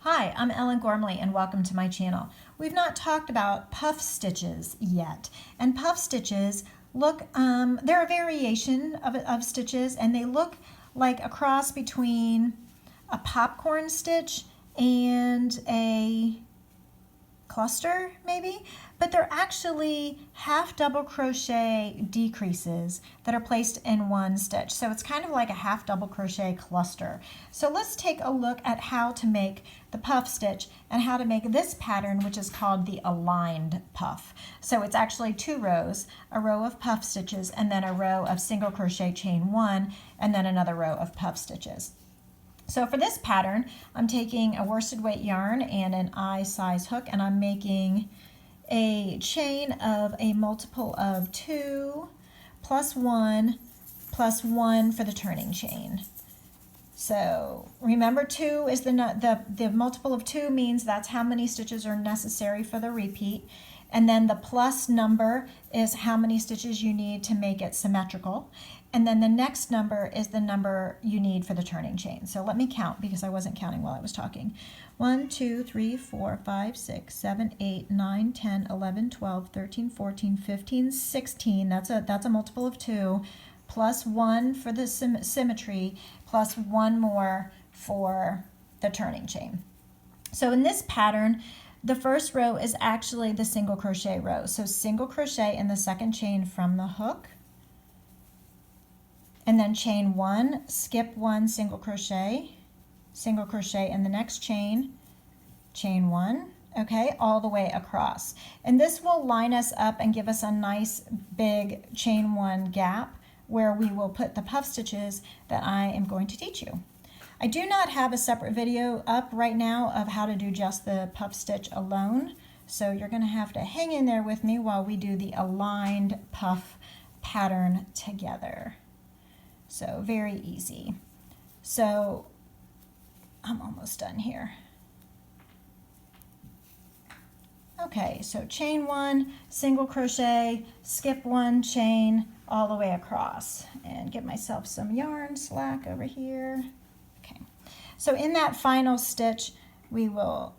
Hi, I'm Ellen Gormley and welcome to my channel. We've not talked about puff stitches yet, and puff stitches look, they're a variation of stitches, and they look like a cross between a popcorn stitch and a cluster maybe, but they're actually half double crochet decreases that are placed in one stitch. So it's kind of like a half double crochet cluster. So let's take a look at how to make the puff stitch and how to make this pattern, which is called the aligned puff. So it's actually two rows, a row of puff stitches and then a row of single crochet chain one and then another row of puff stitches. So for this pattern, I'm taking a worsted weight yarn and an eye size hook, and I'm making a chain of a multiple of 2 plus 1 plus 1 for the turning chain. So remember, 2 is the multiple of 2 means that's how many stitches are necessary for the repeat. And then the plus number is how many stitches you need to make it symmetrical. And then the next number is the number you need for the turning chain. So let me count because I wasn't counting while I was talking. 1, 2, 3, 4, 5, 6, 7, 8, 9, 10, 11, 12, 13, 14, 15, 16. That's a multiple of 2, plus 1 for the symmetry, plus 1 more for the turning chain. So in this pattern, the first row is actually the single crochet row. So single crochet in the second chain from the hook, and then chain 1, skip 1, single crochet in the next chain, chain 1, okay, all the way across. And this will line us up and give us a nice big chain 1 gap where we will put the puff stitches that I am going to teach you. I do not have a separate video up right now of how to do just the puff stitch alone, so you're going to have to hang in there with me while we do the aligned puff pattern together. So very easy. So I'm almost done here. Okay, so chain 1, single crochet, skip 1 chain all the way across, and get myself some yarn slack over here. Okay, so in that final stitch we will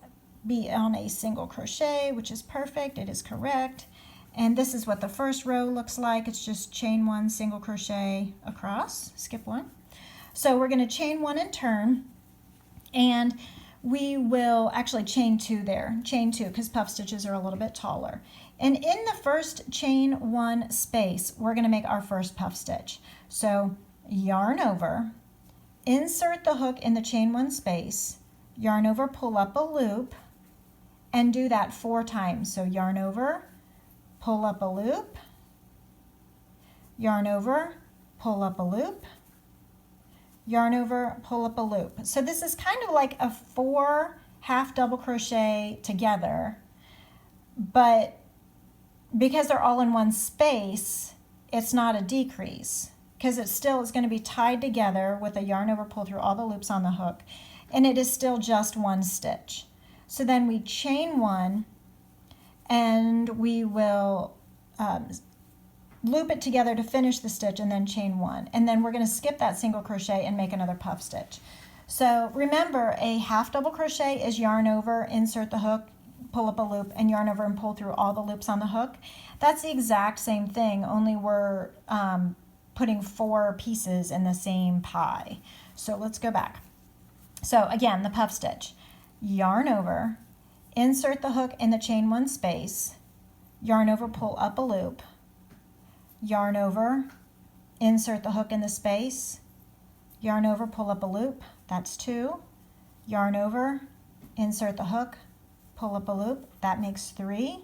be on a single crochet, which is perfect, it is correct. And this is what the first row looks like. It's just chain 1, single crochet across, skip 1. So we're going to chain 1 and turn, and we will actually chain 2 there, chain 2, because puff stitches are a little bit taller. And in the first chain 1 space, we're going to make our first puff stitch. So yarn over, insert the hook in the chain 1 space, yarn over, pull up a loop, and do that 4 times. So yarn over, pull up a loop, yarn over, pull up a loop, yarn over, pull up a loop. So this is kind of like a 4 half double crochet together, but because they're all in one space, it's not a decrease because it still is going to be tied together with a yarn over, pull through all the loops on the hook, and it is still just 1 stitch. So then we chain 1, and we will loop it together to finish the stitch, and then chain 1. And then we're going to skip that single crochet and make another puff stitch. So remember, a half double crochet is yarn over, insert the hook, pull up a loop, and yarn over and pull through all the loops on the hook. That's the exact same thing, only we're putting 4 pieces in the same pie. So let's go back. So again, the puff stitch, yarn over, insert the hook in the chain 1 space, yarn over, pull up a loop, yarn over, insert the hook in the space, yarn over, pull up a loop, that's 2, yarn over, insert the hook, pull up a loop, that makes 3,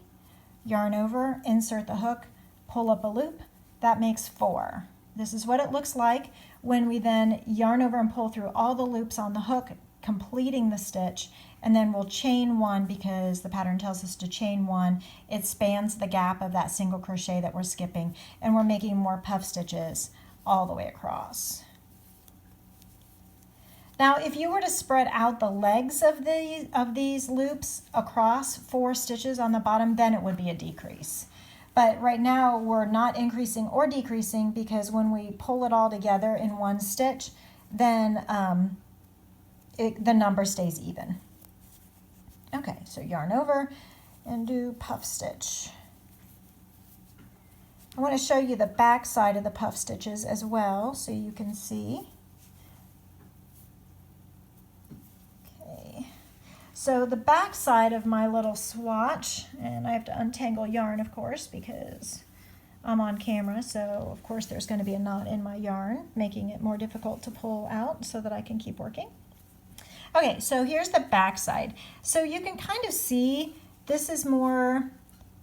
yarn over, insert the hook, pull up a loop, that makes 4. This is what it looks like when we then yarn over and pull through all the loops on the hook, completing the stitch, and then we'll chain 1 because the pattern tells us to chain 1. It spans the gap of that single crochet that we're skipping, and we're making more puff stitches all the way across. Now, if you were to spread out the legs of these loops across 4 stitches on the bottom, then it would be a decrease. But right now we're not increasing or decreasing because when we pull it all together in 1 stitch, then the number stays even. Okay, so yarn over and do puff stitch. I want to show you the back side of the puff stitches as well so you can see. Okay, so the back side of my little swatch, and I have to untangle yarn of course because I'm on camera, so of course there's going to be a knot in my yarn, making it more difficult to pull out so that I can keep working. Okay, so here's the back side. So you can kind of see this is more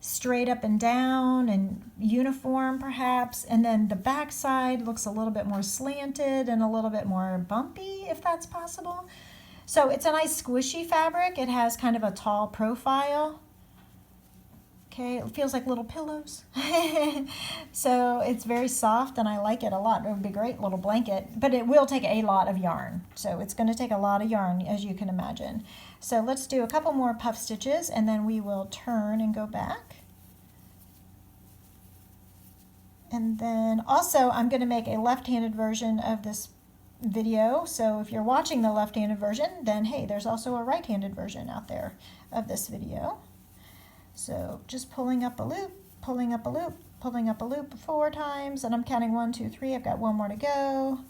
straight up and down and uniform perhaps, and then the back side looks a little bit more slanted and a little bit more bumpy, if that's possible. So it's a nice squishy fabric. It has kind of a tall profile. Okay, it feels like little pillows. So it's very soft and I like it a lot. It would be a great little blanket, but it will take a lot of yarn. So it's going to take a lot of yarn, as you can imagine. So let's do a couple more puff stitches and then we will turn and go back. And then also I'm going to make a left-handed version of this video. So if you're watching the left-handed version, then hey, there's also a right-handed version out there of this video. So just pulling up a loop, pulling up a loop, pulling up a loop 4 times, and I'm counting 1, 2, 3. I've got 1 more to go.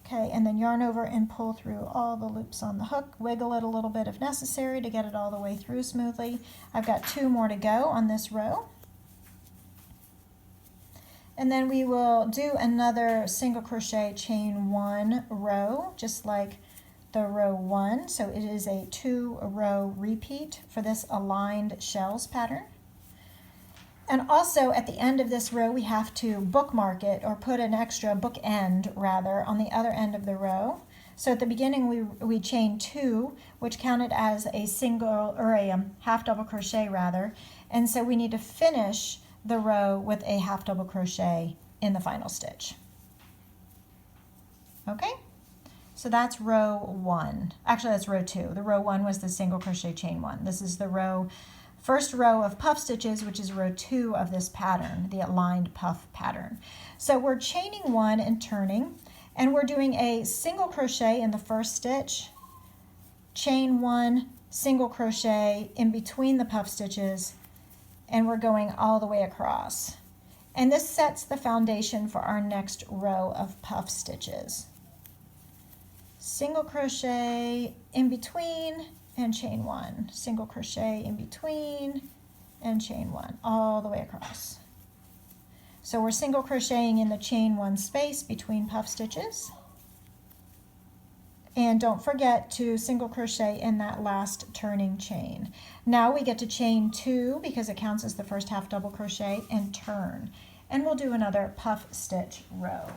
Okay, and then yarn over and pull through all the loops on the hook. Wiggle it a little bit if necessary to get it all the way through smoothly. I've got 2 more to go on this row. And then we will do another single crochet chain 1 row, just like the row 1, so it is a 2-row repeat for this aligned shells pattern. And also at the end of this row we have to bookmark it, or put an extra bookend rather on the other end of the row. So at the beginning we chain 2, which counted as a single or a half double crochet rather, and so we need to finish the row with a half double crochet in the final stitch. Okay? So that's row 1. Actually, that's row 2. The row 1 was the single crochet chain 1. This is the first row of puff stitches, which is row 2 of this pattern, the aligned puff pattern. So we're chaining 1 and turning, and we're doing a single crochet in the first stitch, chain 1, single crochet in between the puff stitches, and we're going all the way across. And this sets the foundation for our next row of puff stitches. Single crochet in between and chain 1, single crochet in between and chain 1, all the way across. So we're single crocheting in the chain 1 space between puff stitches. And don't forget to single crochet in that last turning chain. Now we get to chain 2 because it counts as the first half double crochet, and turn. And we'll do another puff stitch row.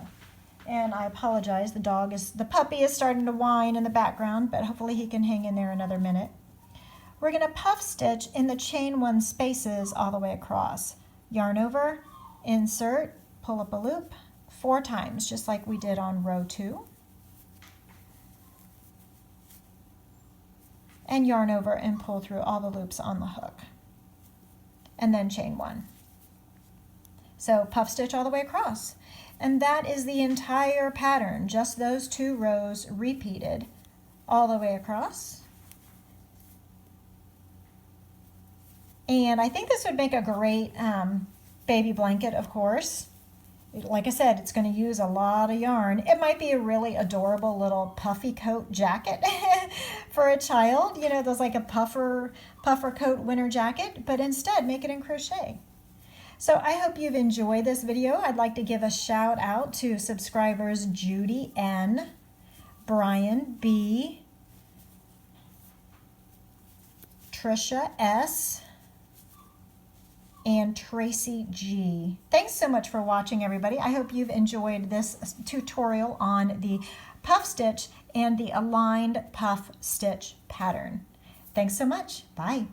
And I apologize, the puppy is starting to whine in the background, but hopefully he can hang in there another minute. We're going to puff stitch in the chain 1 spaces all the way across. Yarn over, insert, pull up a loop 4 times, just like we did on row 2. And yarn over and pull through all the loops on the hook. And then chain 1. So puff stitch all the way across. And that is the entire pattern, just those 2 rows repeated all the way across. And I think this would make a great baby blanket, of course. Like I said, it's going to use a lot of yarn. It might be a really adorable little puffy coat jacket for a child, you know, those like a puffer coat winter jacket, but instead make it in crochet. So I hope you've enjoyed this video. I'd like to give a shout out to subscribers Judy N, Brian B, Trisha S, and Tracy G. Thanks so much for watching, everybody. I hope you've enjoyed this tutorial on the puff stitch and the aligned puff stitch pattern. Thanks so much. Bye.